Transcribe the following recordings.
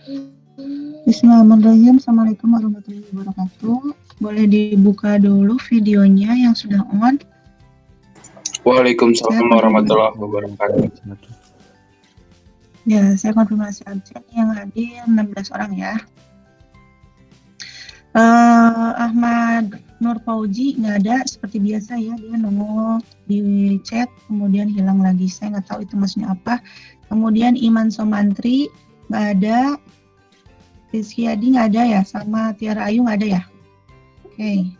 Bismillahirrahmanirrahim. Assalamualaikum warahmatullahi wabarakatuh. Boleh dibuka dulu videonya yang sudah on. Waalaikumsalam warahmatullahi wabarakatuh. Ya, saya konfirmasi absen yang hadir 16 orang ya. Ahmad Nur Fauji nggak ada seperti biasa ya, dia nongol di chat kemudian hilang lagi, saya nggak tahu itu maksudnya apa. Kemudian Iman Somantri nggak ada, Rizky Adi nggak ada ya, sama Tiara Ayu nggak ada ya. Oke.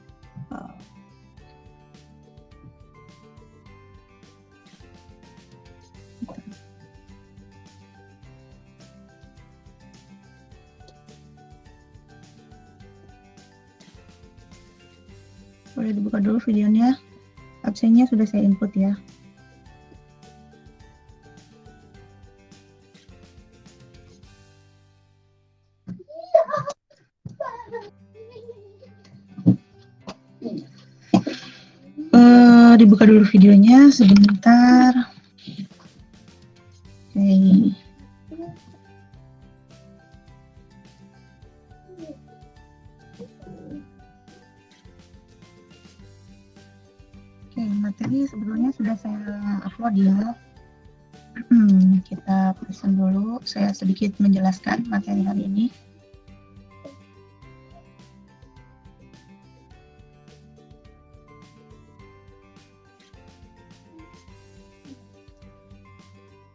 Boleh dibuka dulu videonya. Absennya sudah saya input ya. Dibuka dulu videonya sebentar. Oke. Oke, materi sebetulnya sudah saya upload ya. Kita present dulu, saya sedikit menjelaskan materi hari ini.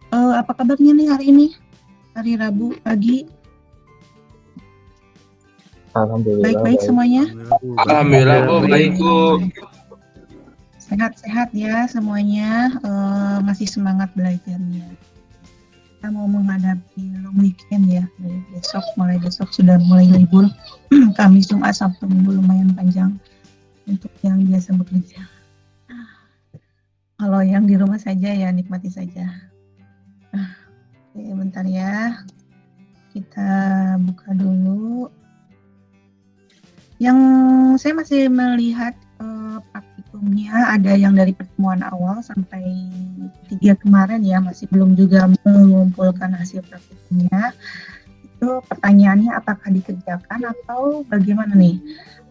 Apa kabarnya nih hari ini? Hari Rabu pagi. Alhamdulillah. Baik-baik semuanya? Alhamdulillah, Bu, baik, Bu. Sehat-sehat ya semuanya, masih semangat belajarnya. Kita mau menghadapi long weekend ya, dari besok, mulai besok sudah mulai libur. Kamis, Jumat, Sabtu, Minggu lumayan panjang untuk yang biasa bekerja. Kalau yang di rumah saja ya nikmati saja. Oke, bentar ya. Kita buka dulu. Yang saya masih melihat praktikumnya ada yang dari pertemuan awal sampai 3 kemarin ya, masih belum juga mengumpulkan hasil praktikumnya. Itu pertanyaannya apakah dikerjakan atau bagaimana nih?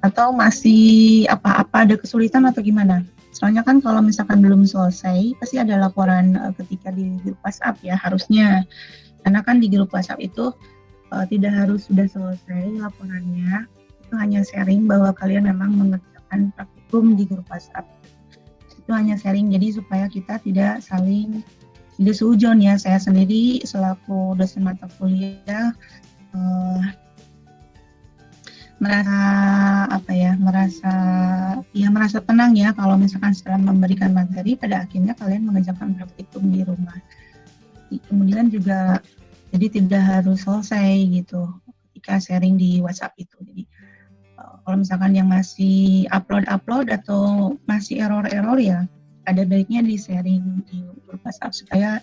Atau masih apa-apa ada kesulitan atau gimana? Soalnya kan kalau misalkan belum selesai, pasti ada laporan ketika di grup WhatsApp ya harusnya. Karena kan di grup WhatsApp itu tidak harus sudah selesai laporannya, itu hanya sharing bahwa kalian memang mengerjakan praktikum di grup WhatsApp. Itu hanya sharing, jadi supaya kita tidak saling tidak seujon ya. Saya sendiri selaku dosen mata kuliah merasa tenang ya kalau misalkan setelah memberikan materi pada akhirnya kalian mengerjakan praktikum di rumah. Kemudian juga jadi tidak harus selesai gitu ketika sharing di WhatsApp itu. Jadi kalau misalkan yang masih upload atau masih error ya ada baiknya di sharing di grup WhatsApp supaya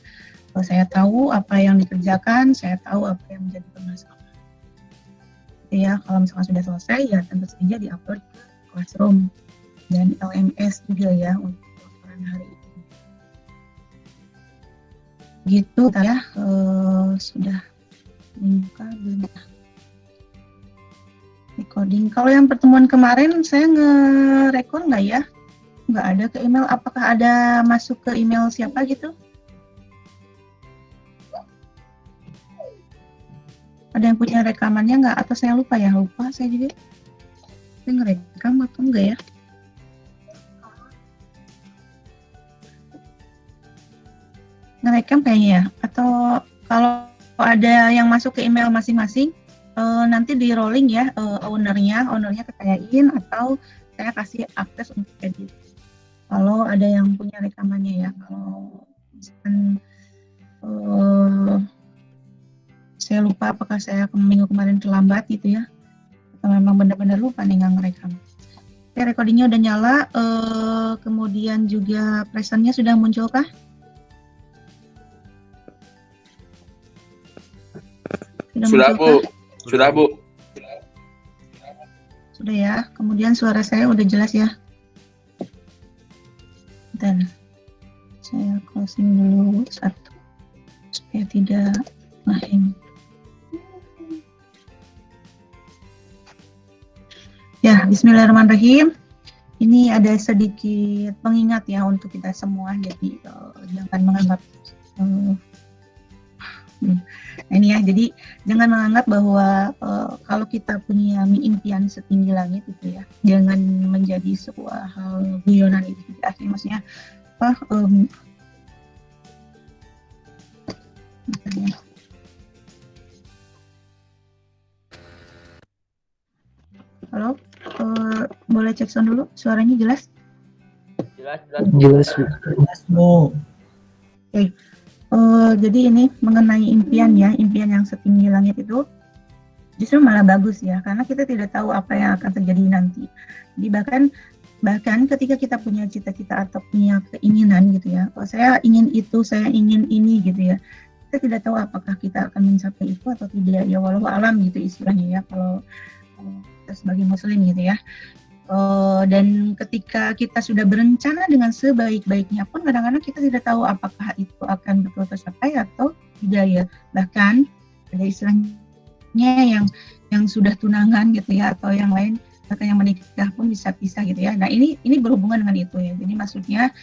saya tahu apa yang dikerjakan, saya tahu apa yang menjadi permasalahan. Ya, kalau misalkan sudah selesai ya tentu saja diupload ke Classroom dan LMS juga ya untuk laporan hari ini. Gitu ya, sudah dibuka belum? Recording. Kalau yang pertemuan kemarin saya nge-record nggak ya? Nggak ada ke email. Apakah ada masuk ke email siapa gitu? Ada yang punya rekamannya nggak? Atau saya lupa ya? Lupa saya juga. Saya ngerekam atau enggak ya? Ngerekam kayaknya ya? Atau kalau ada yang masuk ke email masing-masing, nanti di rolling ya, ownernya ketanyain atau saya kasih akses untuk edit. Kalau ada yang punya rekamannya ya, kalau misalkan saya lupa apakah saya minggu kemarin terlambat gitu ya, atau memang benar-benar lupa nih nggak ngerekam. Oke, recordingnya udah nyala, kemudian juga presentnya sudah muncul kah? Sudah, Bu. Sudah, Bu. Sudah ya, kemudian suara saya udah jelas ya. Dan saya closing dulu satu supaya tidak ngehang. Ya, bismillahirrahmanirrahim. Ini ada sedikit pengingat ya untuk kita semua, jadi jangan menganggap ini ya, jadi jangan menganggap bahwa kalau kita punya impian setinggi langit itu ya, jangan menjadi sebuah hal guyonan itu. Maksudnya apa? Halo, boleh cek sound dulu, suaranya jelas? Jelas Bu. Oke. Jadi ini mengenai impian ya, impian yang setinggi langit itu justru malah bagus ya, karena kita tidak tahu apa yang akan terjadi nanti. Jadi bahkan ketika kita punya cita-cita atau punya keinginan gitu ya, oh saya ingin itu, saya ingin ini gitu ya, kita tidak tahu apakah kita akan mencapai itu atau tidak ya, walau alam gitu istilahnya ya, kalau kita sebagai muslim gitu ya. Dan ketika kita sudah berencana dengan sebaik-baiknya pun kadang-kadang kita tidak tahu apakah itu akan betul tercapai atau tidak ya. Bahkan ada istilahnya yang sudah tunangan gitu ya, atau yang lain bahkan yang menikah pun bisa pisah gitu ya. Nah ini berhubungan dengan itu ya. Jadi maksudnya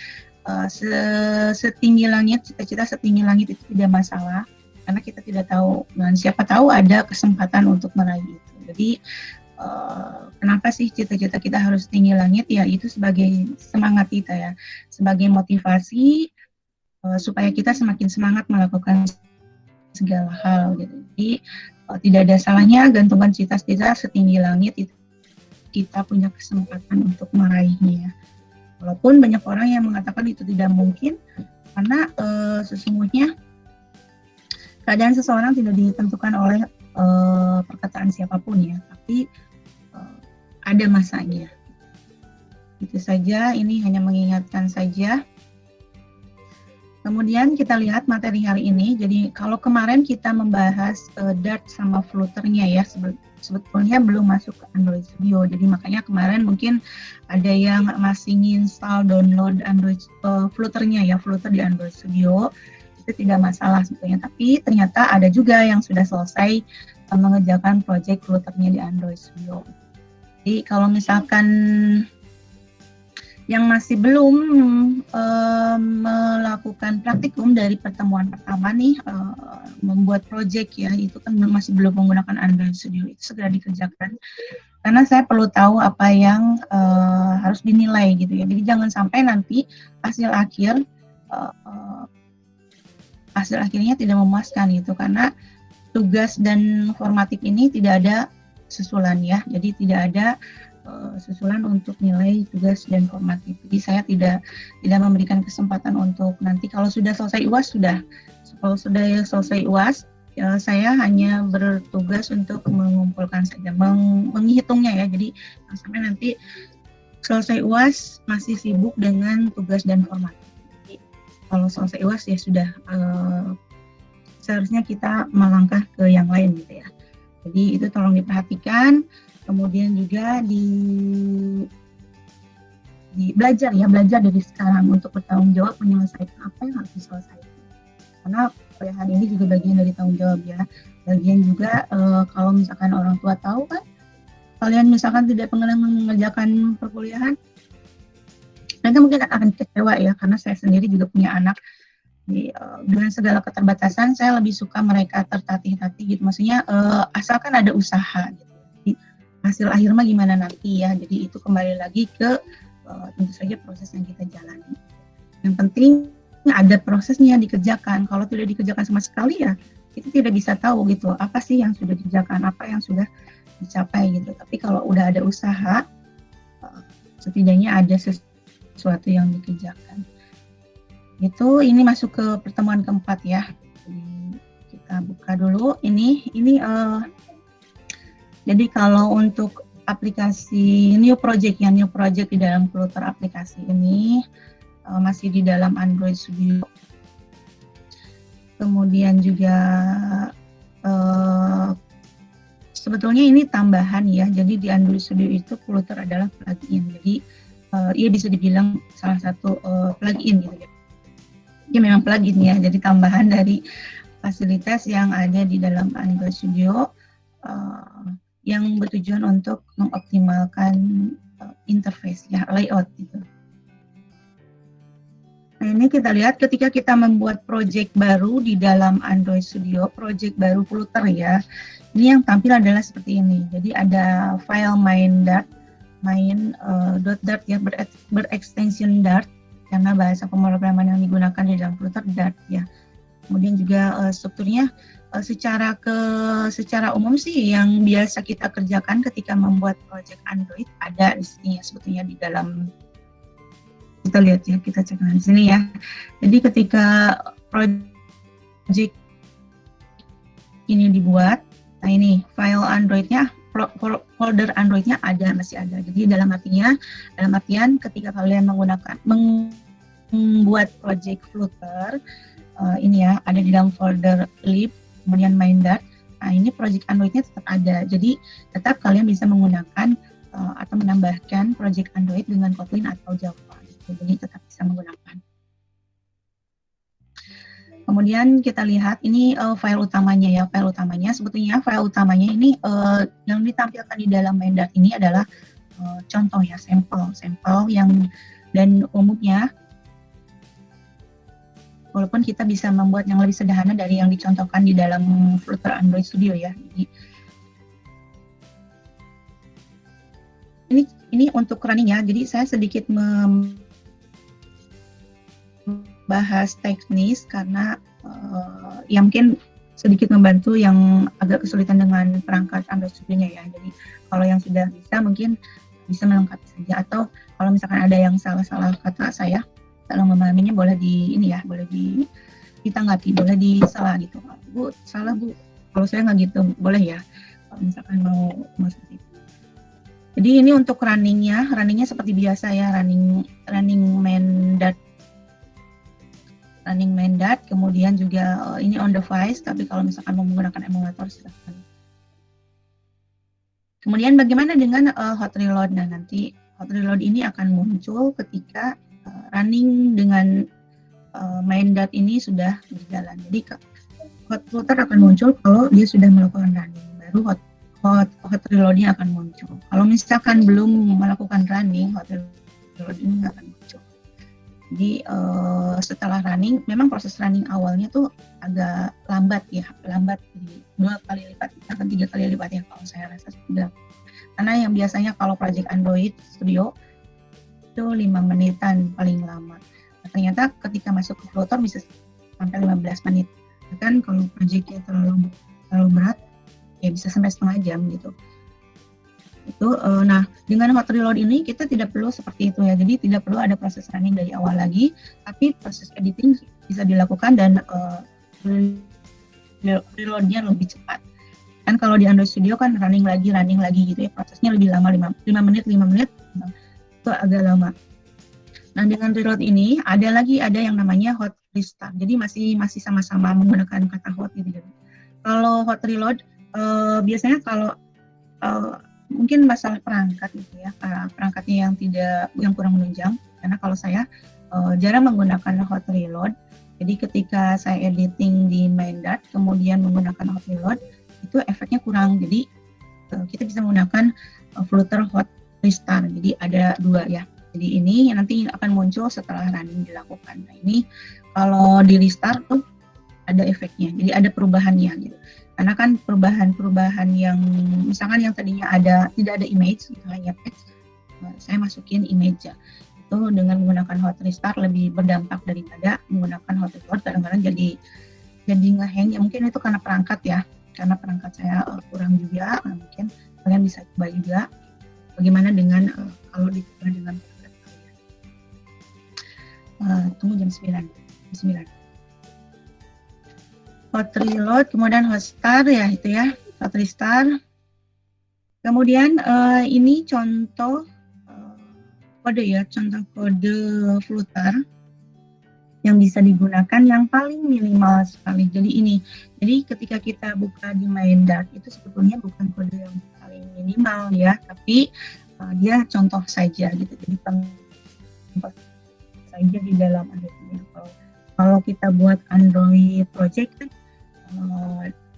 setinggi langit, cita-cita setinggi langit itu tidak masalah, karena kita tidak tahu, dan siapa tahu ada kesempatan untuk meraih itu. Jadi kenapa sih cita-cita kita harus tinggi langit? Ya itu sebagai semangat kita ya, sebagai motivasi supaya kita semakin semangat melakukan segala hal gitu. Jadi tidak ada salahnya gantungkan cita-cita setinggi langit itu, kita punya kesempatan untuk meraihnya. Walaupun banyak orang yang mengatakan itu tidak mungkin, karena sesungguhnya keadaan seseorang tidak ditentukan oleh perkataan siapapun ya, tapi ada masanya. Itu saja, ini hanya mengingatkan saja. Kemudian kita lihat materi hari ini. Jadi kalau kemarin kita membahas Dart sama Flutter-nya ya, sebetulnya belum masuk ke Android Studio. Jadi makanya kemarin mungkin ada yang masih install download Android Flutter-nya ya, Flutter di Android Studio. Itu tidak masalah sebetulnya, tapi ternyata ada juga yang sudah selesai mengerjakan project Flutter-nya di Android Studio. Jadi kalau misalkan yang masih belum melakukan praktikum dari pertemuan pertama nih, membuat project ya, itu kan masih belum menggunakan Android Studio, itu segera dikerjakan. Karena saya perlu tahu apa yang harus dinilai gitu ya. Jadi jangan sampai nanti hasil akhirnya tidak memuaskan gitu, karena tugas dan formatif ini tidak ada susulan ya, jadi tidak ada susulan untuk nilai tugas dan formatif. Jadi saya tidak memberikan kesempatan untuk nanti kalau sudah selesai UAS selesai UAS ya, saya hanya bertugas untuk mengumpulkan saja, menghitungnya ya. Jadi sampai nanti selesai UAS masih sibuk dengan tugas dan formatif. Jadi kalau selesai UAS ya sudah seharusnya kita melangkah ke yang lain gitu ya. Jadi itu tolong diperhatikan, kemudian juga belajar dari sekarang untuk bertanggung jawab menyelesaikan apa yang harus diselesaikan. Karena kuliahan ini juga bagian dari tanggung jawab ya. Bagian juga kalau misalkan orang tua tahu kan, kalian misalkan tidak pernah mengerjakan perkuliahan, mereka mungkin akan kecewa ya, karena saya sendiri juga punya anak. Jadi, dengan segala keterbatasan, saya lebih suka mereka tertatih-tatih gitu. Maksudnya asalkan ada usaha gitu. Jadi, hasil akhir mah gimana nanti ya. Jadi itu kembali lagi ke tentu saja proses yang kita jalani. Yang penting ada prosesnya dikerjakan. Kalau tidak dikerjakan sama sekali ya, kita tidak bisa tahu gitu apa sih yang sudah dikerjakan, apa yang sudah dicapai gitu. Tapi kalau udah ada usaha, setidaknya ada sesuatu yang dikerjakan. Itu ini masuk ke pertemuan keempat ya. Jadi, kita buka dulu ini jadi kalau untuk aplikasi new project di dalam Flutter aplikasi ini masih di dalam Android Studio. Kemudian juga sebetulnya ini tambahan ya. Jadi di Android Studio itu Flutter adalah plugin. Jadi ia bisa dibilang salah satu plugin gitu ya. Ya memang plugin ya, jadi tambahan dari fasilitas yang ada di dalam Android Studio. yang bertujuan untuk mengoptimalkan interface ya, layout gitu. Nah, ini kita lihat ketika kita membuat project baru di dalam Android Studio, project baru Flutter ya. Ini yang tampil adalah seperti ini. Jadi ada file main.dart ya, berekstension Dart karena bahasa pemrograman yang digunakan di dalam Flutter Dart ya. Kemudian juga strukturnya secara umum sih yang biasa kita kerjakan ketika membuat project Android ada di sini ya, sebetulnya di dalam. Kita lihat ya, kita cek di sini ya. Jadi ketika project ini dibuat, nah ini file Android-nya, folder Android-nya masih ada. Jadi dalam artian ketika kalian membuat project Flutter, ini ya, ada di dalam folder lib, kemudian main.dart. Nah ini project Android-nya tetap ada. Jadi tetap kalian bisa menggunakan atau menambahkan project Android dengan Kotlin atau Java. Jadi tetap bisa menggunakan. Kemudian kita lihat ini file utamanya ya, sebetulnya file utamanya ini yang ditampilkan di dalam main.dart ini adalah contoh ya, sampel yang, dan umumnya walaupun kita bisa membuat yang lebih sederhana dari yang dicontohkan di dalam Flutter Android Studio ya. Jadi ini untuk running ya. Jadi saya sedikit bahas teknis karena ya mungkin sedikit membantu yang agak kesulitan dengan perangkat Android Studio-nya ya. Jadi kalau yang sudah bisa mungkin bisa melengkapi saja, atau kalau misalkan ada yang salah kata saya dalam memahaminya boleh ditanggapi, boleh disalah gitu. Bu, salah Bu. Kalau saya nggak gitu, boleh ya. Kalau misalkan mau seperti itu. Jadi ini untuk runningnya seperti biasa ya, running main.dart, kemudian juga ini on device, tapi kalau misalkan mau menggunakan emulator silahkan. Kemudian bagaimana dengan hot reload? Nah, nanti hot reload ini akan muncul ketika running dengan main.dart ini sudah berjalan. Jadi hot Flutter akan muncul kalau dia sudah melakukan running, baru hot reload-nya akan muncul. Kalau misalkan belum melakukan running, hot reload ini nggak akan muncul. Jadi setelah running, memang proses running awalnya tuh agak lambat di 2 kali lipat atau 3 kali lipat ya kalau saya rasa sudah. Karena yang biasanya kalau project Android Studio itu 5 menitan paling lama. Nah, ternyata ketika masuk ke Flutter bisa sampai 15 menit. Bahkan kalau projectnya terlalu berat, ya bisa sampai setengah jam gitu. Itu nah dengan hot reload ini kita tidak perlu seperti itu ya, jadi tidak perlu ada proses running dari awal lagi, tapi proses editing bisa dilakukan dan reloadnya lebih cepat. Kan kalau di Android Studio kan running lagi gitu ya, prosesnya lebih lama, 5 menit itu agak lama. Nah dengan reload ini ada yang namanya hot restart, jadi masih sama-sama menggunakan kata hot gitu. Kalau hot reload biasanya kalau mungkin masalah perangkat gitu ya, perangkatnya yang kurang menunjang, karena kalau saya jarang menggunakan hot reload. Jadi ketika saya editing di main.dart kemudian menggunakan hot reload, itu efeknya kurang. Jadi kita bisa menggunakan Flutter hot restart. Jadi ada 2 ya. Jadi ini nanti akan muncul setelah running dilakukan. Nah ini kalau di restart tuh ada efeknya. Jadi ada perubahannya gitu. Karena kan perubahan yang misalkan yang tadinya tidak ada image, hanya text, saya masukin image ya. Itu dengan menggunakan hot restart lebih berdampak daripada menggunakan hot reload. Kadang-kadang jadi nge-hang ya, mungkin itu karena perangkat ya, karena perangkat saya kurang juga. Nah, mungkin kalian bisa coba juga bagaimana dengan kalau dicoba dengan perangkat kalian. Tunggu jam 9. Hot reload, kemudian hot start ya, itu ya, hot restart. Kemudian ini contoh kode ya, contoh kode Flutter yang bisa digunakan yang paling minimal sekali. Jadi ketika kita buka di main.dart itu sebetulnya bukan kode yang paling minimal ya, tapi dia contoh saja gitu. Jadi contoh saja di dalam Android. Kalau kita buat Android project kan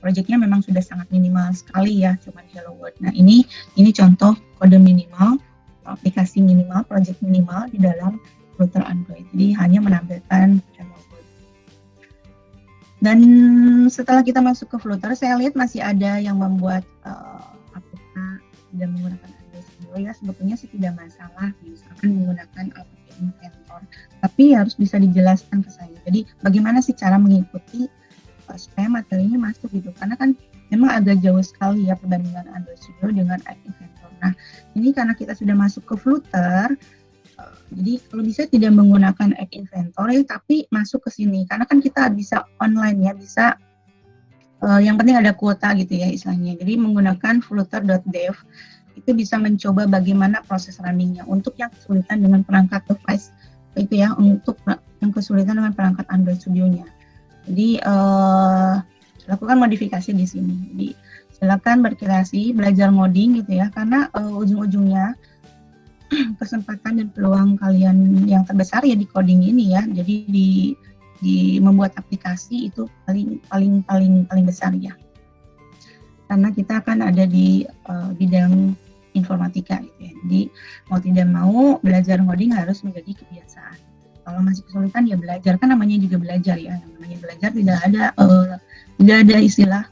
projectnya memang sudah sangat minimal sekali ya, cuma Hello World. Nah ini contoh kode minimal, aplikasi minimal, project minimal di dalam Flutter Android. Jadi hanya menampilkan Hello World. Dan setelah kita masuk ke Flutter, saya lihat masih ada yang membuat aplikasi dan menggunakan Android Studio ya. Sebetulnya sih tidak masalah, misalkan menggunakan aplikasi Inventor, tapi harus bisa dijelaskan ke saya. Jadi bagaimana sih cara mengikuti supaya materinya masuk gitu, karena kan memang agak jauh sekali ya perbandingan Android Studio dengan App Inventor. Nah ini karena kita sudah masuk ke Flutter, jadi kalau bisa tidak menggunakan App Inventor ya, tapi masuk ke sini karena kan kita bisa online ya, bisa yang penting ada kuota gitu ya istilahnya. Jadi menggunakan flutter.dev itu bisa mencoba bagaimana proses runningnya untuk yang kesulitan dengan perangkat device itu ya, untuk yang kesulitan dengan perangkat Android Studio-nya. Jadi lakukan modifikasi di sini. Jadi silakan berkreasi, belajar ngoding gitu ya, karena ujung-ujungnya kesempatan dan peluang kalian yang terbesar ya di coding ini ya. Jadi di membuat aplikasi itu paling besar ya. Karena kita akan ada di bidang informatika gitu ya. Jadi mau tidak mau belajar ngoding harus menjadi kebiasaan. Kalau masih kesulitan ya belajar, kan namanya juga belajar ya. Namanya belajar tidak ada istilah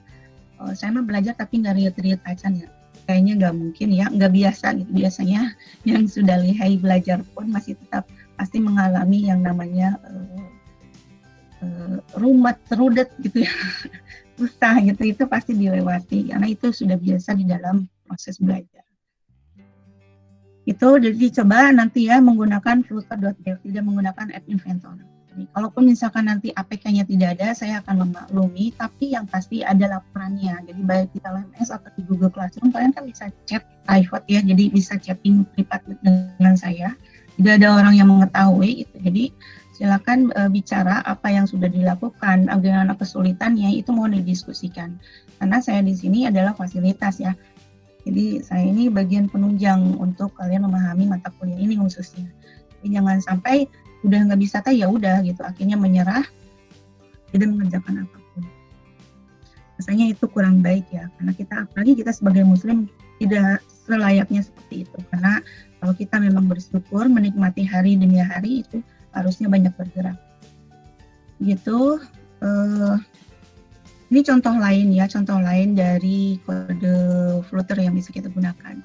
saya mah belajar tapi nggak riet-riet acan ya. Kayaknya nggak mungkin ya, nggak biasa gitu. Biasanya yang sudah lihai belajar pun masih tetap pasti mengalami yang namanya rudet gitu ya, susah gitu, itu pasti dilewati karena itu sudah biasa di dalam proses belajar. Itu jadi coba nanti ya menggunakan flutter.dev, tidak menggunakan App Inventor. Jadi kalaupun misalkan nanti APK-nya tidak ada, saya akan memaklumi, tapi yang pasti ada laporannya. Jadi baik di LMS atau di Google Classroom, kalian kan bisa chat private ya, jadi bisa chatting privat dengan saya. Tidak ada orang yang mengetahui itu. Jadi silakan bicara apa yang sudah dilakukan, bagaimana kesulitannya itu mau didiskusikan. Karena saya di sini adalah fasilitas ya. Jadi saya ini bagian penunjang untuk kalian memahami mata kuliah ini khususnya. Jadi jangan sampai udah nggak bisa ya udah gitu, akhirnya menyerah, tidak mengerjakan apapun. Rasanya itu kurang baik ya, karena apalagi kita sebagai muslim tidak selayaknya seperti itu. Karena kalau kita memang bersyukur menikmati hari demi hari itu harusnya banyak bergerak. Gitu. Ini contoh lain dari kode Flutter yang bisa kita gunakan.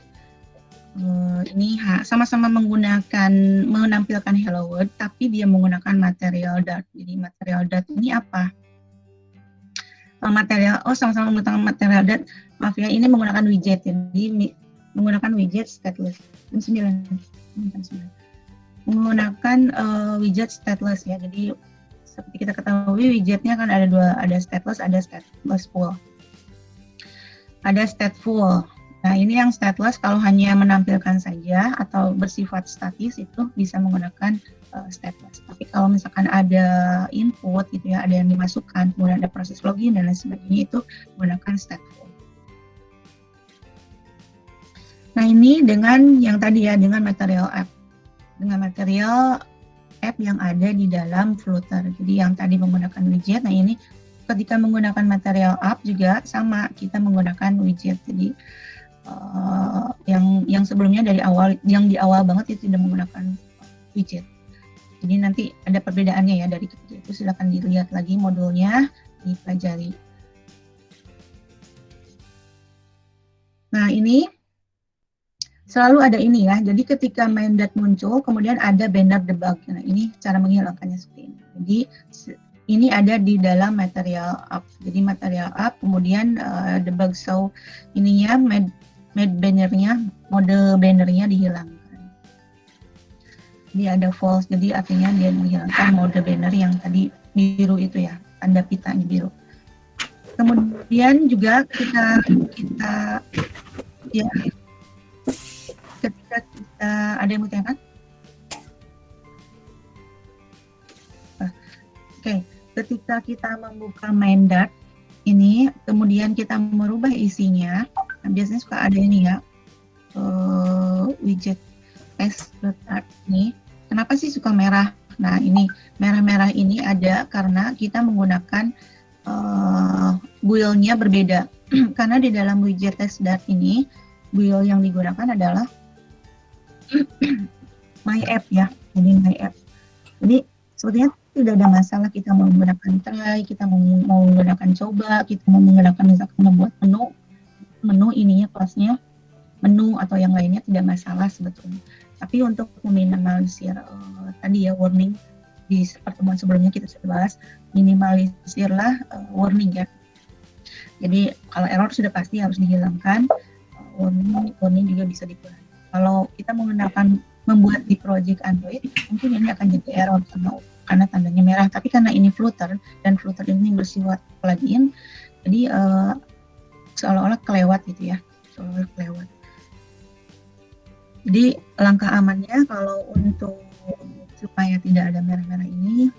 Ini sama-sama menampilkan Hello World, tapi dia menggunakan material Dart. Jadi material Dart ini apa? Sama-sama menggunakan material Dart. Maaf ya, ini menggunakan widget. Jadi menggunakan widget stateless. 9. Menggunakan widget stateless ya. Jadi seperti kita ketahui widgetnya kan ada dua, ada stateless, ada stateless full. Ada stateful. Nah ini yang stateless kalau hanya menampilkan saja atau bersifat statis itu bisa menggunakan stateless. Tapi kalau misalkan ada input gitu ya, ada yang dimasukkan, kemudian ada proses login dan lain sebagainya, itu menggunakan stateful. Nah ini dengan yang tadi ya, dengan material app. Dengan material app yang ada di dalam Flutter. Jadi yang tadi menggunakan widget, nah ini ketika menggunakan material app juga sama, kita menggunakan widget. Jadi yang sebelumnya yang di awal banget itu tidak menggunakan widget. Jadi nanti ada perbedaannya ya dari ketiga itu, silakan dilihat lagi modulnya, dipelajari. Nah ini selalu ada ini ya, jadi ketika main.dat muncul, kemudian ada banner debug. Nah ini cara menghilangkannya seperti ini. Jadi ini ada di dalam material app. Jadi material app, kemudian debug show ininya, made bannernya, mode bannernya dihilangkan. Jadi ada false, jadi artinya dia menghilangkan mode banner yang tadi biru itu ya, tanda pitanya biru. Kemudian juga kita ya, ketika kita ada yang mau tanyakan? Oke, ketika kita membuka main.dat ini, kemudian kita merubah isinya, nah biasanya suka ada ini ya, widget s.art ini. Kenapa sih suka merah? Nah ini merah-merah ini ada karena kita menggunakan build-nya berbeda. Karena di dalam widget test Dart ini build yang digunakan adalah My App ya, jadi My App. Jadi sebetulnya tidak ada masalah kita mau menggunakan try, kita mau menggunakan coba, kita mau menggunakan misalkan membuat menu ininya kelasnya menu atau yang lainnya tidak masalah sebetulnya. Tapi untuk meminimalisir tadi ya warning di pertemuan sebelumnya kita sudah bahas, minimalisirlah warning ya. Jadi kalau error sudah pasti harus dihilangkan, warning juga bisa dikurangi. Kalau kita menggunakan membuat di project Android, mungkin ini akan jadi error karena tandanya merah. Tapi karena ini Flutter dan Flutter ini bersifat plugin, jadi seolah-olah kelewat gitu ya, seolah-olah kelewat. Jadi langkah amannya kalau untuk supaya tidak ada merah-merah ini,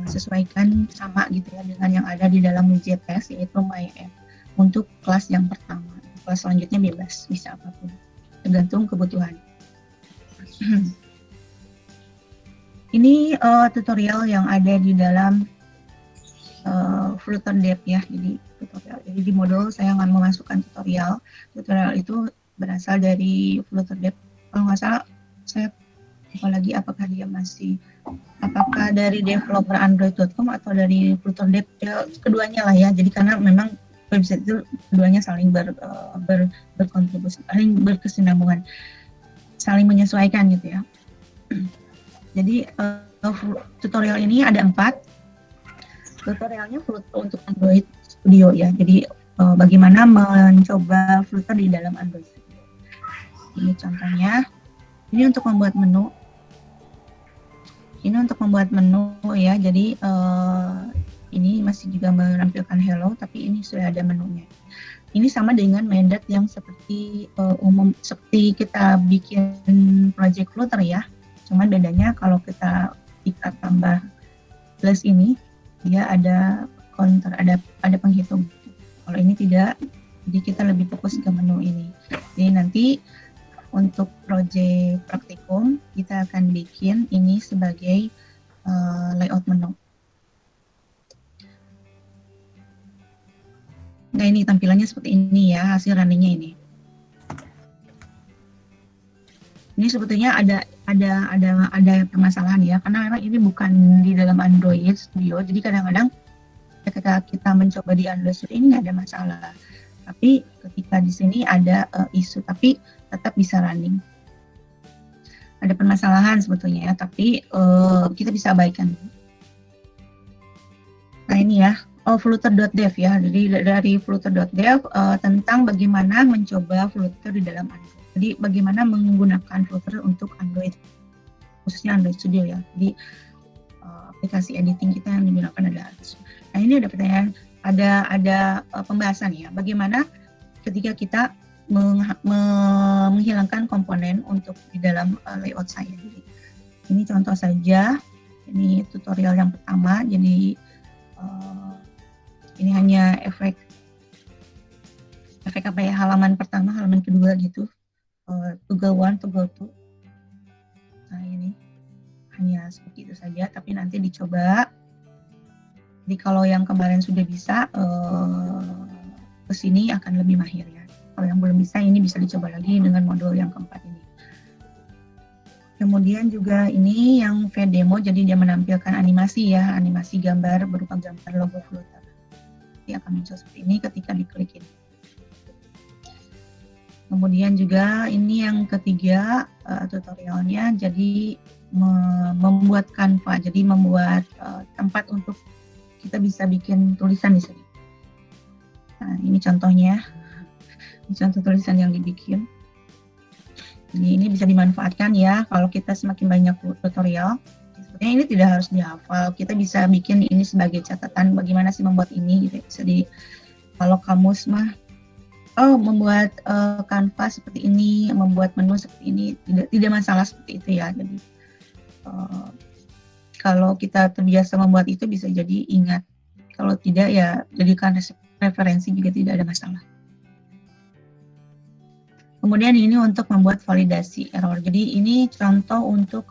sesuaikan sama gitu ya dengan yang ada di dalam widget test, yaitu My App untuk kelas yang pertama. Kelas selanjutnya bebas, bisa apapun, tergantung kebutuhan. Ini tutorial yang ada di dalam Flutter Dev ya. Jadi tutorial. Jadi di modul saya akan memasukkan tutorial. Tutorial itu berasal dari Flutter Dev. Kalau nggak salah, saya apalagi apakah dari developer android.com atau dari Flutter Dev, ya, keduanya lah ya. Jadi karena memang website itu keduanya saling berkontribusi, saling berkesinambungan, saling menyesuaikan gitu ya. Jadi tutorial ini ada 4. Tutorialnya Flutter untuk Android Studio ya. Jadi bagaimana mencoba Flutter di dalam Android Studio. Ini contohnya. Ini untuk membuat menu. Ini untuk membuat menu ya. Jadi ini masih juga menampilkan hello, tapi ini sudah ada menunya. Ini sama dengan mandat yang seperti seperti kita bikin project Flutter ya. Cuman bedanya kalau kita tambah plus ini, dia ada counter, ada penghitung. Kalau ini tidak, jadi kita lebih fokus ke menu ini. Jadi nanti untuk project praktikum kita akan bikin ini sebagai layout menu. Nah ini tampilannya seperti ini ya, hasil runningnya ini. Ini sebetulnya ada permasalahan ya, karena memang ini bukan di dalam Android Studio, jadi kadang-kadang ketika kita mencoba di Android Studio ini nggak ada masalah. Tapi ketika di sini ada isu, tapi tetap bisa running. Ada permasalahan sebetulnya ya, tapi kita bisa abaikan. Nah ini ya, flutter.dev ya, jadi dari flutter.dev tentang bagaimana mencoba Flutter di dalam Android. Jadi bagaimana menggunakan Flutter untuk Android, khususnya Android Studio ya. Jadi aplikasi editing kita yang digunakan adalah. Nah ini ada pertanyaan, ada pembahasan ya, bagaimana ketika kita menghilangkan komponen untuk di dalam layout saya. Jadi, ini contoh saja, ini tutorial yang pertama. Jadi ini hanya efek apa ya, halaman pertama, halaman kedua gitu, toggle 1, toggle 2. Nah ini hanya seperti itu saja, tapi nanti dicoba. Jadi kalau yang kemarin sudah bisa, ke sini akan lebih mahir ya. Kalau yang belum bisa, ini bisa dicoba lagi dengan modul yang keempat ini. Kemudian juga ini yang VDemo, jadi dia menampilkan animasi ya, animasi gambar berupa gambar logo Flutter. Dia akan muncul seperti ini ketika diklik ini. Kemudian juga ini yang ketiga tutorialnya, jadi membuat Canva, jadi membuat tempat untuk kita bisa bikin tulisan di sini. Nah ini contohnya. Contoh tulisan yang dibikin. Jadi ini bisa dimanfaatkan ya kalau kita semakin banyak tutorial. Sebenarnya ini tidak harus dihafal. Kita bisa bikin ini sebagai catatan bagaimana sih membuat ini gitu. Bisa kalau kamus mah membuat kanvas seperti ini, membuat menu seperti ini, tidak masalah seperti itu ya. Jadi kalau kita terbiasa membuat itu bisa jadi ingat. Kalau tidak ya jadikan referensi juga tidak ada masalah. Kemudian ini untuk membuat validasi error. Jadi ini contoh untuk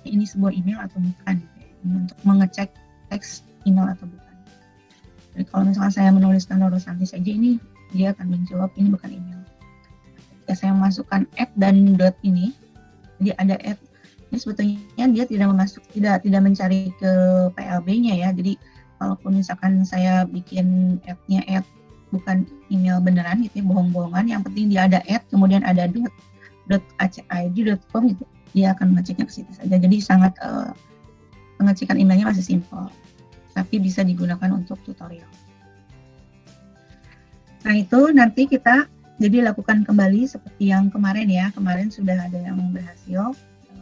ini sebuah email atau bukan. Ini untuk mengecek teks email atau bukan. Jadi kalau misalkan saya menuliskan Roro Santi saja, ini dia akan menjawab ini bukan email. Ketika saya memasukkan dan dot ini, jadi ada ini sebetulnya dia tidak mencari ke PLB-nya ya. Jadi kalaupun misalkan saya bikin nya bukan email beneran gitu ya, bohong-bohongan, yang penting dia ada kemudian ada .acid.com gitu, dia akan mengeceknya ke situ saja. Jadi sangat pengecekan emailnya masih simpel, tapi bisa digunakan untuk tutorial. Nah itu nanti kita jadi lakukan kembali seperti yang kemarin ya. Kemarin sudah ada yang berhasil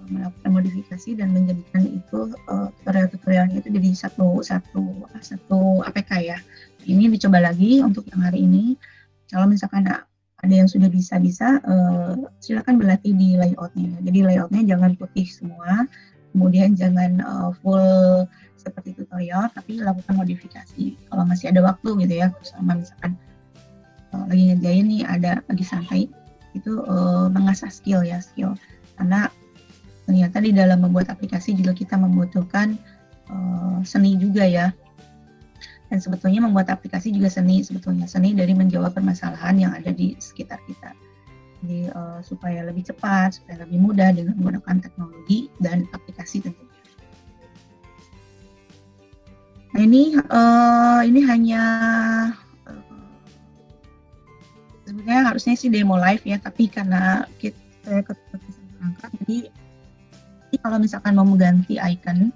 melakukan modifikasi dan menjadikan itu tutorial-tutorialnya itu jadi satu APK ya. Ini dicoba lagi untuk yang hari ini. Kalau misalkan ada yang sudah bisa, silakan berlatih di layoutnya. Jadi layoutnya jangan putih semua, kemudian jangan full seperti tutorial, tapi lakukan modifikasi. Kalau masih ada waktu gitu ya, selama misalkan lagi ngerjain nih, lagi santai, itu mengasah skill. Karena ternyata di dalam membuat aplikasi juga kita membutuhkan seni juga ya. Dan sebetulnya membuat aplikasi juga seni dari menjawab permasalahan yang ada di sekitar kita. Jadi supaya lebih cepat, supaya lebih mudah dengan menggunakan teknologi dan aplikasi tentunya. Nah ini hanya sebenarnya harusnya sih demo live ya, tapi karena saya keterbatasan perangkat, jadi kalau misalkan mau mengganti icon,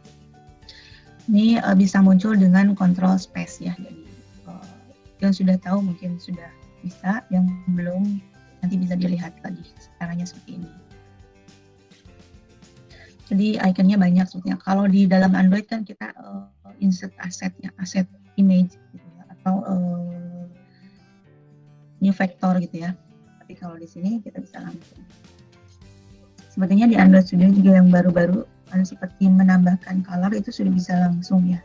ini bisa muncul dengan control space ya. Jadi yang sudah tahu mungkin sudah bisa, yang belum nanti bisa dilihat lagi caranya seperti ini. Jadi ikonnya banyak sebetulnya. Kalau di dalam Android kan kita insert aset image gitu ya, atau new vector gitu ya. Tapi kalau di sini kita bisa langsung. Sebetulnya di Android Studio juga yang baru-baru ada seperti menambahkan color, itu sudah bisa langsung ya.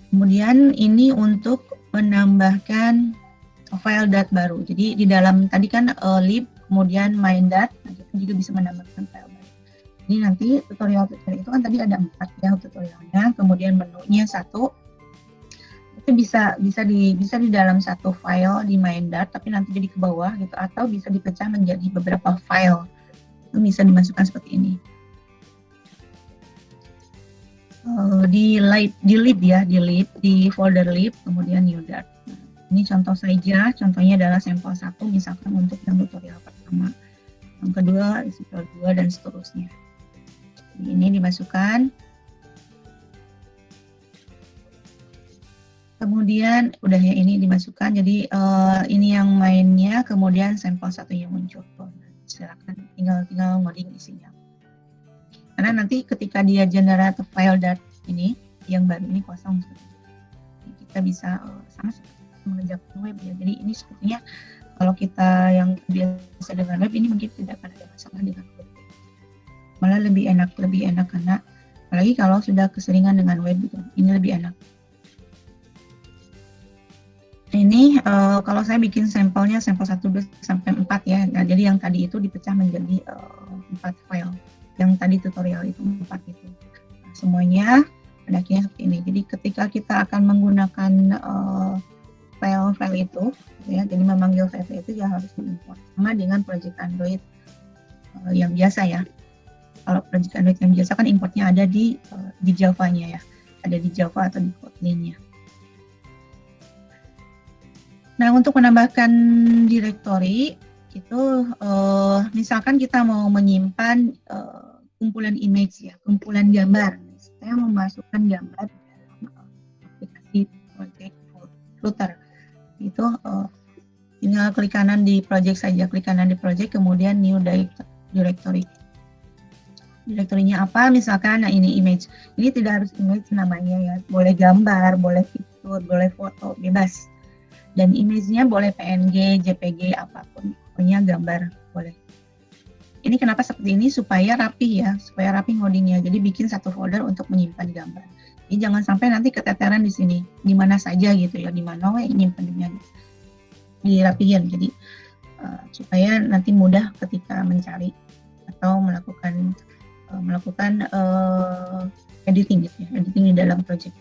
Kemudian ini untuk menambahkan file dat baru. Jadi di dalam tadi kan lib, kemudian main dat, kita juga bisa menambahkan file baru. Jadi nanti tutorial itu kan tadi ada 4 ya tutorialnya, kemudian menunya 1. Itu bisa di dalam satu file di main dat, tapi nanti jadi ke bawah gitu, atau bisa dipecah menjadi beberapa file. Itu bisa dimasukkan seperti ini. Di lib ya, di folder lib, kemudian new dart. Nah, ini contoh saja, contohnya adalah sampel 1 misalkan untuk yang tutorial pertama, yang kedua, tutorial 2 dan seterusnya. Ini dimasukkan. Kemudian udah ya, ini dimasukkan, jadi ini yang mainnya, kemudian sampel 1-nya muncul. Silakan tinggal ngoding isinya. Karena nanti ketika dia generate file dat ini yang baru ini kosong, kita bisa sama seperti mengerjakan web ya. Jadi ini sebetulnya kalau kita yang biasa dengan web ini mungkin tidak akan ada masalah dengan web. Malah lebih enak karena apalagi kalau sudah keseringan dengan web gitu, ini lebih enak. Ini kalau saya bikin sampelnya sampel 1 sampai 4 ya. Nah, jadi yang tadi itu dipecah menjadi 4 file. Yang tadi tutorial itu 4 itu. Nah, semuanya pada akhirnya seperti ini. Jadi ketika kita akan menggunakan file-file itu ya, jadi memanggil file itu ya harus diimport. Sama dengan project Android yang biasa ya. Kalau project Android yang biasa kan importnya ada di Java-nya ya. Ada di Java atau di Kotlin-nya. Nah, untuk menambahkan directory itu misalkan kita mau menyimpan kumpulan image ya, kumpulan gambar. Saya memasukkan gambar dalam aplikasi project Flutter. Itu tinggal klik kanan di project saja, klik kanan di project, kemudian new directory. Direktorinya apa? Misalkan, nah ini image. Ini tidak harus image namanya ya, boleh gambar, boleh fitur, boleh foto, bebas. Dan image-nya boleh PNG, JPG, apapun. Pokoknya gambar, boleh. Ini kenapa seperti ini? Supaya rapi ya, supaya rapi ngodingnya. Jadi bikin satu folder untuk menyimpan gambar. Jadi jangan sampai nanti keteteran di sini. Di mana saja gitu ya, di mana nyimpannya. Dirapiin, jadi supaya nanti mudah ketika mencari atau melakukan melakukan editing gitu ya, editing di dalam project.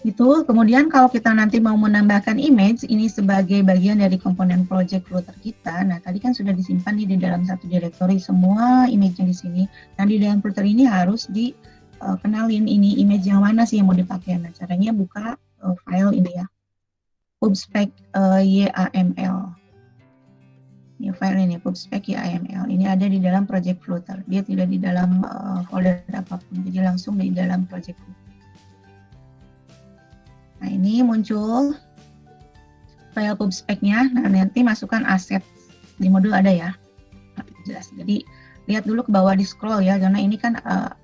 Itu kemudian kalau kita nanti mau menambahkan image ini sebagai bagian dari komponen project flutter kita. Nah, tadi kan sudah disimpan di dalam satu directory semua image-nya di sini. Nah, di dalam flutter ini harus dikenalin ini image yang mana sih yang mau dipakai. Nah, caranya buka file ini ya. Pubspec YAML. Ini file ini pubspec YAML. Ini ada di dalam project flutter. Dia tidak di dalam folder apapun. Jadi langsung di dalam project flutter. Nah, ini muncul file pubspec-nya. Nah, nanti masukkan aset di modul ada ya. Jelas. Jadi lihat dulu ke bawah di scroll ya, karena ini kan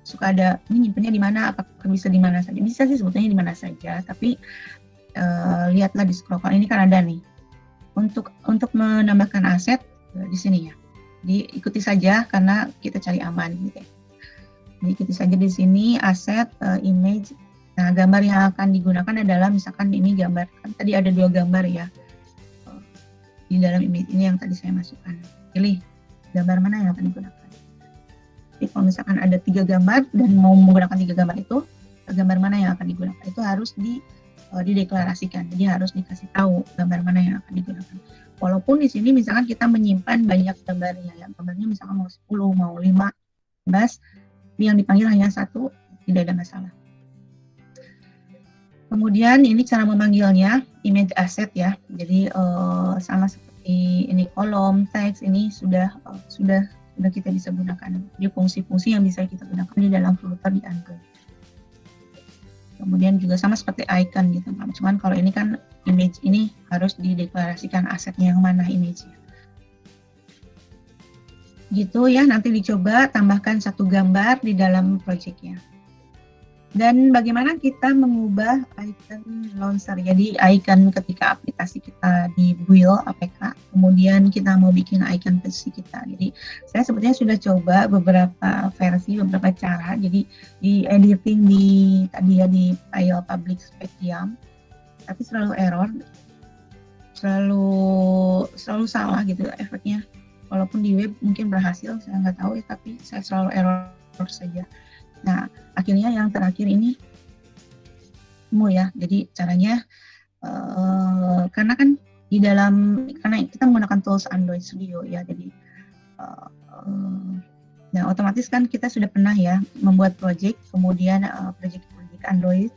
suka ada ini nyimpennya di mana, apakah bisa di mana saja. Bisa sih sebetulnya di mana saja, tapi lihatlah di scroll. Kalau ini kan ada nih. Untuk menambahkan aset di sini ya. Diikuti saja karena kita cari aman gitu ya. Diikuti saja di sini aset image. Nah, gambar yang akan digunakan adalah misalkan ini gambar, kan tadi ada 2 gambar ya di dalam image ini yang tadi saya masukkan. Pilih gambar mana yang akan digunakan. Jadi kalau misalkan ada 3 gambar dan mau menggunakan 3 gambar itu, gambar mana yang akan digunakan itu harus dideklarasikan. Jadi harus dikasih tahu gambar mana yang akan digunakan. Walaupun di sini misalkan kita menyimpan banyak gambarnya ya, gambarnya misalkan mau 10, mau 15, yang dipanggil hanya 1, tidak ada masalah. Kemudian ini cara memanggilnya image asset ya. Jadi sama seperti ini kolom teks ini sudah kita bisa gunakan. Di fungsi-fungsi yang bisa kita gunakan di dalam flutter di Android. Kemudian juga sama seperti icon gitu. Cuman kalau ini kan image ini harus dideklarasikan asetnya yang mana image-nya. Gitu ya, nanti dicoba tambahkan 1 gambar di dalam project-nya. Dan bagaimana kita mengubah icon launcher, jadi icon ketika aplikasi kita di build APK, kemudian kita mau bikin icon versi kita. Jadi saya sebetulnya sudah coba beberapa versi, beberapa cara, jadi di editing tadi ya di file public spec YAM, tapi selalu error, selalu salah gitu efeknya. Walaupun di web mungkin berhasil, saya nggak tahu ya, tapi saya selalu error saja. Nah, akhirnya yang terakhir ini ya. Jadi caranya karena kan karena kita menggunakan tools Android Studio ya. Jadi nah otomatis kan kita sudah pernah ya membuat project, kemudian project Android,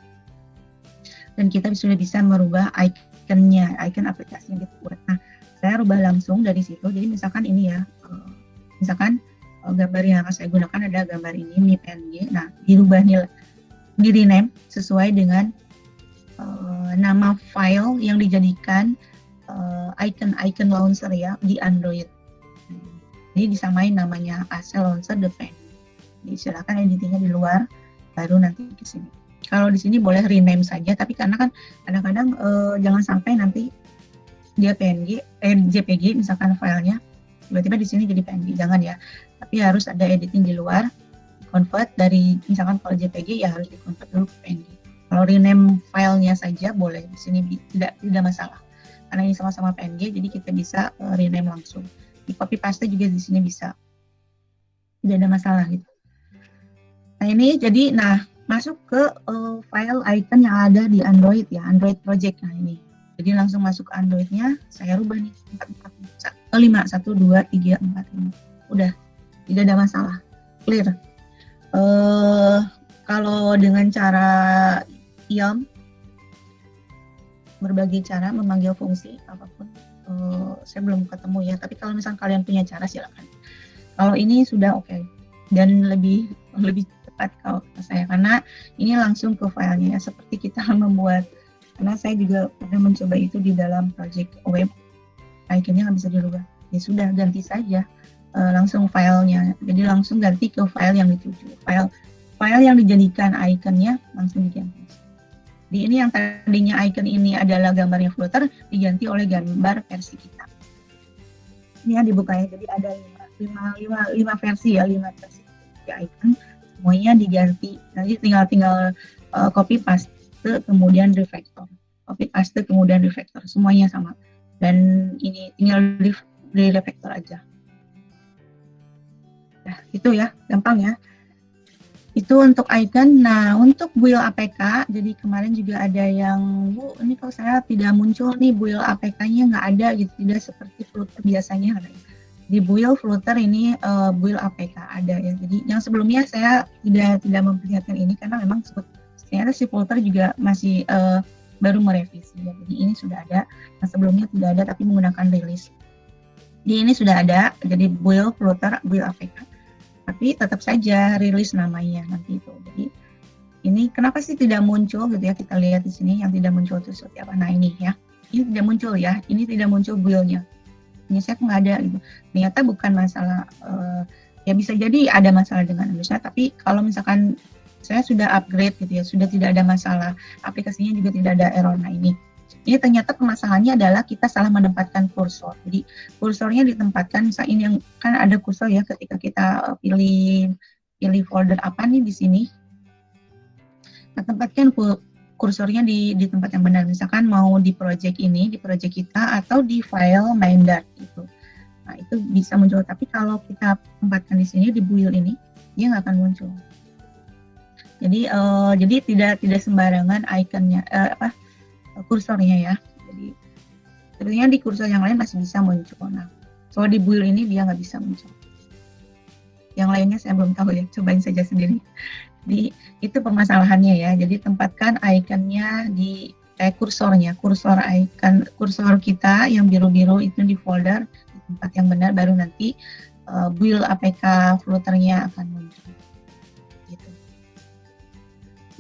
dan kita sudah bisa merubah ikonnya, icon aplikasi yang kita buat. Nah, saya rubah langsung dari situ. Jadi misalkan ini ya, misalkan gambar yang akan saya gunakan ada gambar ini MIPNG. Nah, dirubah nih, di rename sesuai dengan nama file yang dijadikan icon launcher ya di Android. Jadi disamain namanya asset-launcher.png. Jadi silakan editingnya di luar, baru nanti ke sini. Kalau di sini boleh rename saja, tapi karena kan kadang-kadang jangan sampai nanti dia JPG misalkan filenya tiba-tiba di sini jadi PNG, jangan ya. Tapi harus ada editing di luar, convert dari misalkan kalau JPG ya harus di-convert dulu ke PNG. Kalau rename filenya saja boleh, di sini tidak masalah. Karena ini sama-sama PNG, jadi kita bisa rename langsung. Di copy paste juga di sini bisa, tidak ada masalah gitu. Nah ini jadi, masuk ke file icon yang ada di Android ya, Android project. Nah ini, jadi langsung masuk Android-nya, saya rubah nih 5, 1, 2, 3, 4, 5. Udah, tidak ada masalah, clear. Kalau dengan cara YAM, berbagai cara memanggil fungsi apapun, saya belum ketemu ya. Tapi kalau misalnya kalian punya cara silakan. Kalau ini sudah oke. Dan lebih cepat kalau kata saya, karena ini langsung ke filenya ya, seperti kita membuat. Karena saya juga pernah mencoba itu di dalam project web, iconnya nggak bisa dirubah. Ya sudah, ganti saja langsung filenya. Jadi langsung ganti ke file yang dituju. File yang dijadikan iconnya langsung diganti. Di ini yang tadinya icon ini adalah gambarnya Flutter, diganti oleh gambar versi kita. Ini yang dibuka ya, jadi ada 5 versi ya, 5 versi icon. Semuanya diganti. Nanti tinggal copy paste kemudian refactor. Copy paste kemudian refactor. Semuanya sama. Dan ini tinggal di refactor aja. Nah, itu ya, gampang ya. Itu untuk icon. Nah, untuk build APK, jadi kemarin juga ada yang, Bu, ini kalau saya tidak muncul nih build APK-nya nggak ada gitu, tidak seperti Flutter biasanya. Di build Flutter ini build APK ada ya. Jadi yang sebelumnya saya tidak memperlihatkan ini karena memang ternyata si Flutter juga masih baru merevisi ya. Jadi ini sudah ada, yang sebelumnya tidak ada tapi menggunakan release. Di ini sudah ada, jadi build Flutter, build APK. Tapi tetap saja rilis namanya nanti itu. Jadi ini kenapa sih tidak muncul gitu ya, kita lihat di sini yang tidak muncul itu seperti apa. Nah ini ya, ini tidak muncul ya, ini tidak muncul build-nya. Ini saya nggak ada gitu. Ternyata bukan masalah, ya bisa jadi ada masalah dengan Indonesia, tapi kalau misalkan saya sudah upgrade gitu ya, sudah tidak ada masalah, aplikasinya juga tidak ada error. Nah ini ternyata permasalahannya adalah kita salah menempatkan kursor. Jadi kursornya ditempatkan, misalnya ini yang kan ada kursor ya, ketika kita pilih folder apa nih di sini, kita tempatkan kursornya di tempat yang benar. Misalkan mau di project ini, di project kita, atau di file main.dart itu. Nah itu bisa muncul. Tapi kalau kita tempatkan di sini di build ini, dia nggak akan muncul. Jadi tidak sembarangan ikonnya kursornya ya. Jadi sebenarnya di kursor yang lain masih bisa muncul. Nah, soal di build ini dia nggak bisa muncul. Yang lainnya saya belum tahu ya, cobain saja sendiri. Jadi itu permasalahannya ya. Jadi tempatkan ikonnya di kursornya, kursor kita yang biru-biru itu di folder di tempat yang benar, baru nanti build APK Flutternya akan muncul. Gitu.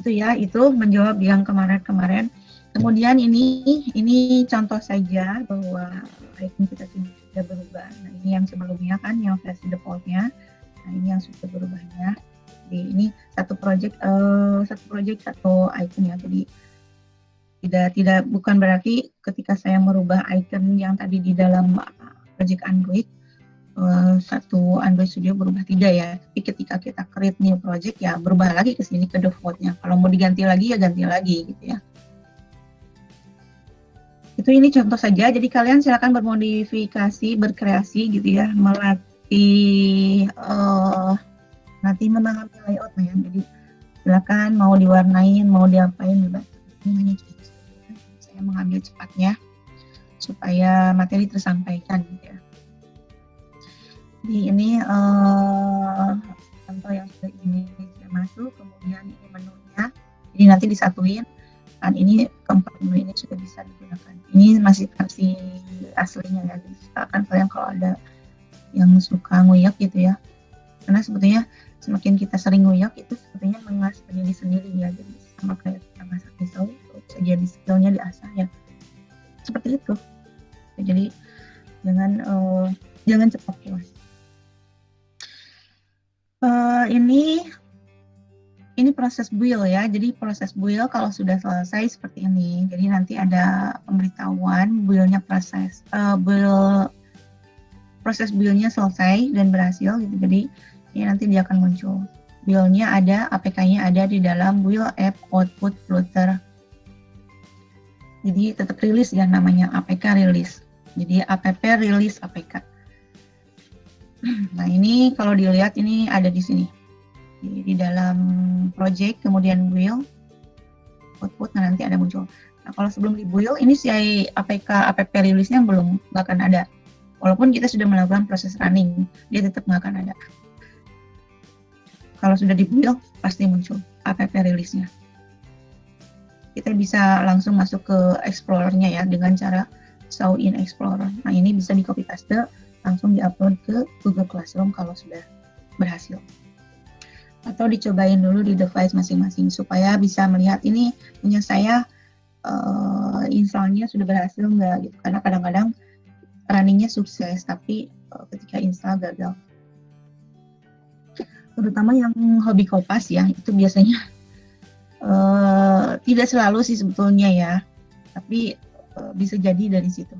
Itu ya, itu menjawab yang kemarin-kemarin. Kemudian ini contoh saja bahwa icon kita tidak berubah. Nah ini yang sebelumnya kan, yang versi defaultnya. Nah ini yang sudah berubahnya. Jadi ini satu project satu icon ya. Jadi tidak bukan berarti ketika saya merubah icon yang tadi di dalam project Android, satu Android Studio berubah, tidak ya. Tapi ketika kita create new project ya berubah lagi ke sini ke defaultnya. Kalau mau diganti lagi ya ganti lagi gitu ya. Itu ini contoh saja, jadi kalian silakan bermodifikasi, berkreasi gitu ya, melatih nanti memahami layout ya. Jadi silakan mau diwarnain, mau diapain bebas. Ini hanya saya mengambil cepatnya supaya materi tersampaikan gitu ya. Jadi ini contoh yang sudah ini saya masuk, kemudian ini menunya, jadi nanti disatuin. Dan ini keempat menu ini sudah bisa digunakan. Ini masih versi aslinya ya. Jadi silakan kalian kalau ada yang suka nguyak gitu ya. Karena sebetulnya semakin kita sering nguyak itu sebetulnya mengasah diri sendiri ya. Jadi sama kayak kita masak pisau, bisa jadi skillnya diasah ya. Seperti itu. Jadi jangan cepat puas. Ini proses build ya. Jadi proses build kalau sudah selesai seperti ini. Jadi nanti ada pemberitahuan buildnya proses buildnya selesai dan berhasil gitu. Jadi ini nanti dia akan muncul. Buildnya ada, APK-nya ada di dalam build app output Flutter. Jadi tetap rilis ya, namanya APK rilis. Jadi app rilis APK. Nah ini kalau dilihat ini ada di sini. Di dalam project, kemudian build, output, nah nanti ada muncul. Nah kalau sebelum di build, ini si app rilisnya belum akan ada. Walaupun kita sudah melakukan proses running, dia tetap nggak akan ada. Kalau sudah di build, pasti muncul app rilisnya. Kita bisa langsung masuk ke Explorer-nya ya, dengan cara show in Explorer. Nah ini bisa di copy paste, langsung di-upload ke Google Classroom kalau sudah berhasil. Atau dicobain dulu di device masing-masing supaya bisa melihat ini punya saya installnya sudah berhasil nggak gitu. Karena kadang-kadang runningnya sukses tapi ketika install gagal. Terutama yang hobi kopas ya, itu biasanya tidak selalu sih sebetulnya ya, tapi bisa jadi dari situ.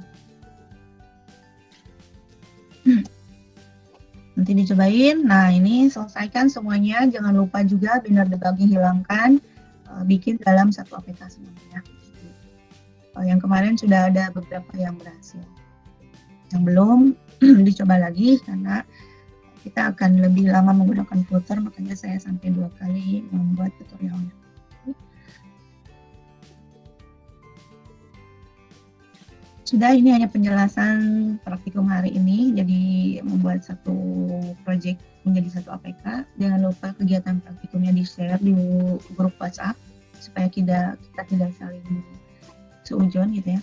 Nanti dicobain. Nah ini selesaikan semuanya, jangan lupa juga binder debugging hilangkan, bikin dalam satu aplikasi ya. Yang kemarin sudah ada beberapa yang berhasil, yang belum dicoba lagi karena kita akan lebih lama menggunakan filter, makanya saya sampai 2 kali membuat tutorialnya. Sudah, ini hanya penjelasan praktikum hari ini, jadi membuat satu project menjadi satu APK. Jangan lupa kegiatan praktikumnya di-share di grup WhatsApp, supaya kita tidak saling seujon gitu ya.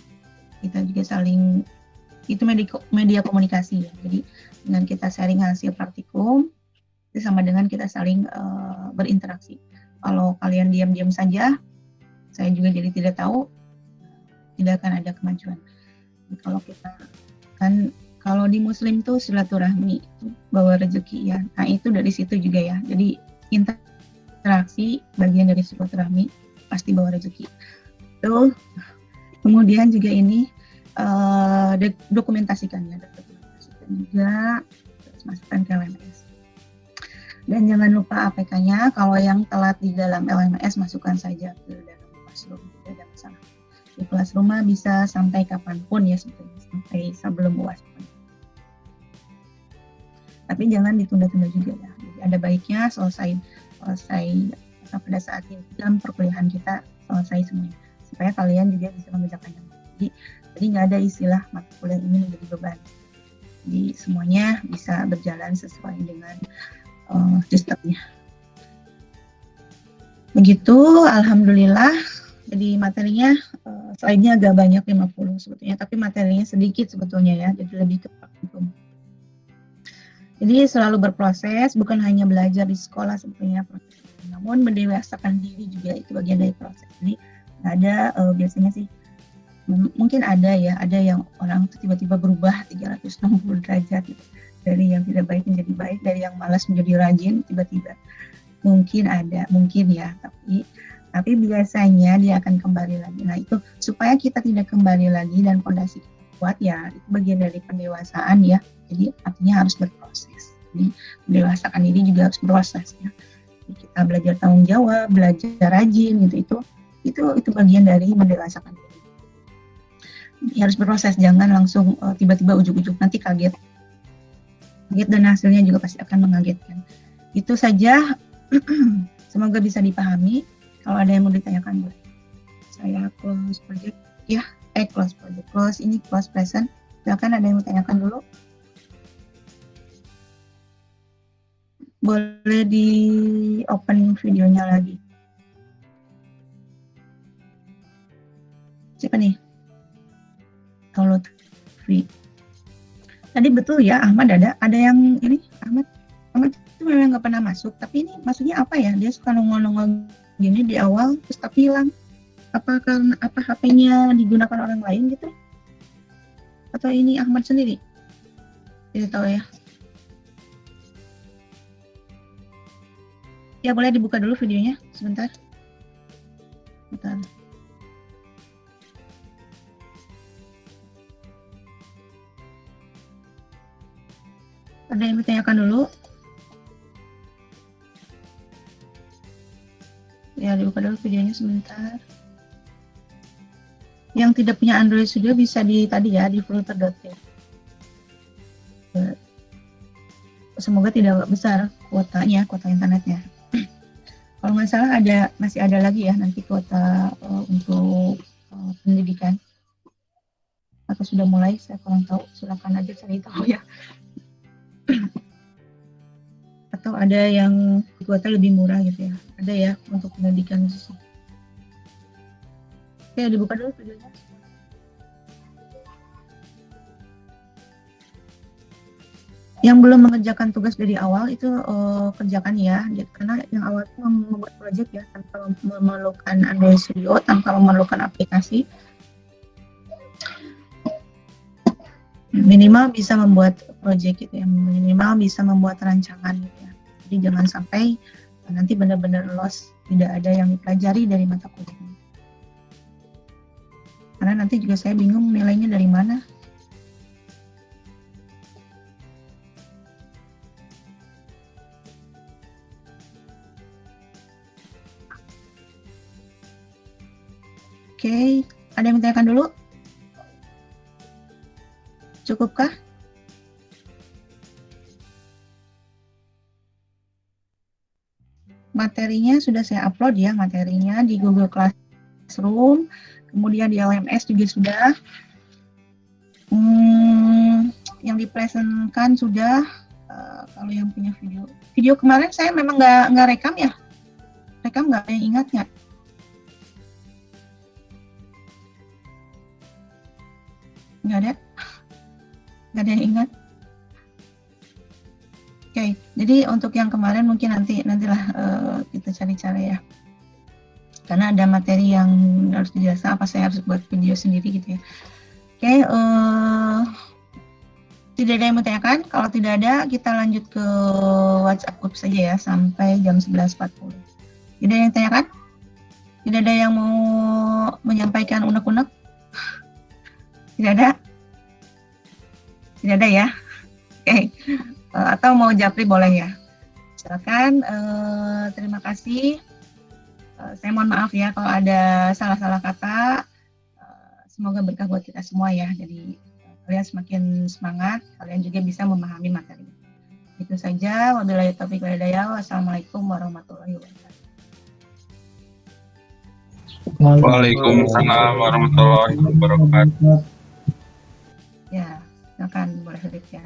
Kita juga saling, itu media komunikasi ya. Jadi dengan kita sharing hasil praktikum, itu sama dengan kita saling berinteraksi. Kalau kalian diam-diam saja, saya juga jadi tidak tahu, tidak akan ada kemajuan. Kalau kita kan, kalau di Muslim tuh silaturahmi bawa rezeki ya. Nah itu dari situ juga ya. Jadi interaksi bagian dari silaturahmi pasti bawa rezeki. Tuh. Kemudian juga ini dokumentasikannya juga, terus masukkan ke LMS. Dan jangan lupa APK-nya, kalau yang telat di dalam LMS masukkan saja ke dalam Classroom, tidak ada masalah. Di Classroom bisa sampai kapanpun ya sebetulnya, sampai sebelum UAS. Tapi jangan ditunda-tunda juga ya. Jadi ada baiknya selesai pada saat ini dalam perkuliahan kita selesai semuanya, supaya kalian juga bisa mengerjakannya. Jadi nggak ada istilah mata kuliah ini menjadi beban. Jadi semuanya bisa berjalan sesuai dengan sistemnya. Begitu, alhamdulillah. Jadi materinya slide-nya agak banyak 50 sebetulnya, tapi materinya sedikit sebetulnya ya, jadi lebih ke praktikum. Jadi selalu berproses, bukan hanya belajar di sekolah sebetulnya, namun mendewasakan diri juga itu bagian dari proses. Jadi ada biasanya sih, mungkin ada ya, ada yang orang tiba-tiba berubah 360 derajat gitu. Dari yang tidak baik menjadi baik, dari yang malas menjadi rajin tiba-tiba. Mungkin ada, mungkin ya, tapi biasanya dia akan kembali lagi. Nah itu supaya kita tidak kembali lagi dan fondasi kita kuat ya, itu bagian dari pendewasaan ya. Jadi artinya harus berproses. Jadi mendewasakan diri juga harus berproses ya. Jadi, kita belajar tanggung jawab, belajar rajin gitu, itu bagian dari mendewasakan diri. Jadi, harus berproses, jangan langsung tiba-tiba ujuk-ujuk nanti kaget dan hasilnya juga pasti akan mengagetkan. Itu saja. Semoga bisa dipahami. Kalau ada yang mau ditanyakan boleh. Saya close project ya, close project, close present. Silakan, ada yang mau tanyakan dulu. Boleh di open videonya lagi. Siapa nih? Download free. Tadi betul ya, Ahmad ada yang ini, Ahmad itu memang nggak pernah masuk, tapi ini maksudnya apa ya? Dia suka nongol-nongol gini di awal terus tapi hilang. Apa karena HP-nya digunakan orang lain gitu? Atau ini Ahmad sendiri? Tidak tahu ya. Ya boleh dibuka dulu videonya sebentar. Bentar. Ada yang ditanyakan dulu? Ya, dibuka dulu videonya sebentar. Yang tidak punya Android Studio bisa di tadi ya, di filter.t. Semoga tidak besar kuota internetnya. Kalau nggak salah masih ada lagi ya nanti kuota untuk pendidikan. Atau sudah mulai, saya kurang tahu. Silakan aja cari tahu ya. Atau ada yang kuota lebih murah gitu ya. Ada ya untuk pendidikan khusus. Oke, dibuka dulu videonya. Yang belum mengerjakan tugas dari awal itu kerjakan ya, karena yang awal itu membuat project ya tanpa memerlukan Android Studio, tanpa memerlukan aplikasi. Minimal bisa membuat project gitu ya, minimal bisa membuat rancangan gitu ya. Jadi jangan sampai nanti benar-benar lost, tidak ada yang dipelajari dari mata kuliah. Karena nanti juga saya bingung nilainya dari mana. Oke, ada yang ditanyakan dulu? Cukupkah? materinya sudah saya upload ya, materinya di Google Classroom, kemudian di LMS juga sudah. Yang dipresentkan sudah. Kalau yang punya video kemarin saya memang nggak rekam ya, rekam nggak, ada yang ingat nggak? Nggak ada yang ingat. Oke, jadi untuk yang kemarin mungkin nantilah kita cari cara ya, karena ada materi yang harus dijelaskan, apa saya harus buat video sendiri gitu ya. Oke, tidak ada yang mau tanyakan? Kalau tidak ada, kita lanjut ke WhatsApp group saja ya, sampai jam 11.40. Tidak ada yang tanyakan? Tidak ada yang mau menyampaikan unek-unek? Tidak ada? Tidak ada ya? Oke. Atau mau japri boleh ya. Silakan. Terima kasih. Saya mohon maaf ya kalau ada salah-salah kata. Semoga berkah buat kita semua ya. Jadi kalian semakin semangat, kalian juga bisa memahami materi. Itu saja. Wabillahi taufiq wal hidayah. Wassalamualaikum warahmatullahi wabarakatuh. Waalaikumsalam warahmatullahi wabarakatuh. Ya, silakan boleh ya.